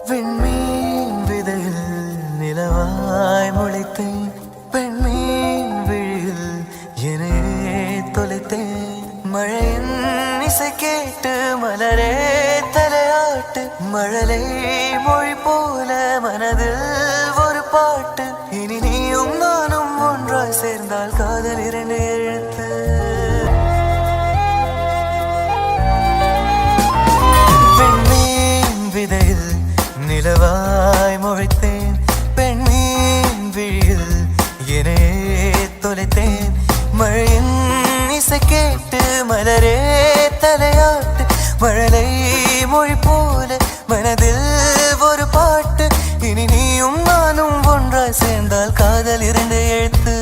விண்மீன் விதையில் நிலவாய் முளைத்தேன். பெண்மீன் விழியில் என்னையே தொலைத்தேன். மழையின் இசை கேட்டு மலரே தலையாட்டு. மழலை மொழி போல மனதில் ஒரு பாட்டு. இனி நீயும் நானும் ஒன்றாய் சேர்ந்தால் காதல் இரண்டு எழுத்து. பெண்மீன் விதையில் நிலவாய் முளைத்தேன். பெண்மீன் விழியில் என்னையே தொலைத்தேன். மழையின் இசை கேட்டு மலரே தலையாட்டு. மழலை மொழி போல மனதில் ஒரு பாட்டு. இனி நீயும் நானும் ஒன்றாய் சேர்ந்தால் காதல் இரண்டு எழுத்து.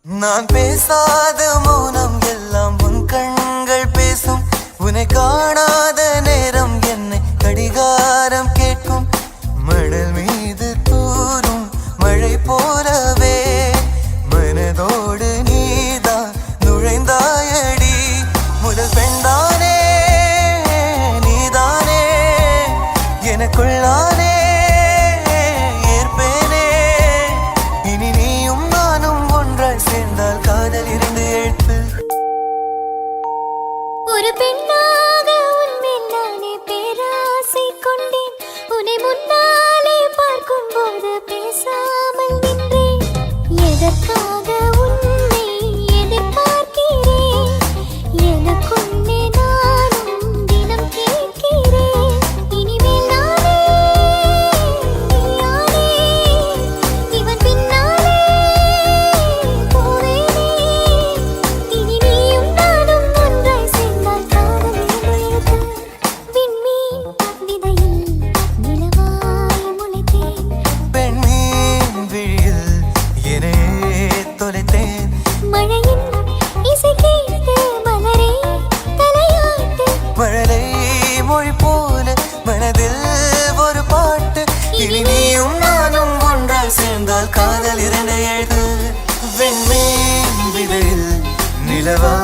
நான் பேசாத மௌனம் எல்லாம் உன் கண்கள் பேசும். உன்னை காணாத நேரம் என்னை கடிகாரம் கேட்கும். மணல் மீது தூரும் மழை போலவே மனதோடு நீதான் நுழைந்தாயடி. முதல் பெண்தானே நீதானே எனக்குள்ளானே ஏற்பேனே. இனி நீயும் நானும் ஒன்றாய் சேர்ந்தால் காதல் இரண்டு எழுத்து. ஒரு பெண்ணாக உன்மேல் நானே பேராசை கொண்டேன். உன்னை முன்னாலே பார்க்கும் போது பேசாமல் நின்றேன். எதற்காக உன்னை எதிர்பார்க்கிறேன்? எனக்குள்ளே நானும் தினம் கேட்கிறேன். இனிமேல் நானே நீயானே. இவன் பின்னாலே போவேனே. இனி நீயும் நானும் ஒன்றாய் சேர்ந்தால் காதல் இரண்டு எழுத்து. விண்மீன் விதையில் நிலவாய் முளைத்தேன். பெண்மீன் விழியில் என்னையே தொலைத்தேன். மழையின் இசை கேட்டு மலரே தலையாட்டு. மழலை மொழி போல மனதில் ஒரு பாட்டு. இனி நீயும் நானும் ஒன்றாய் சேர்ந்தால் காதல் இரண்டு எழுத்து. வெண்மீன் விதையில் நிலவா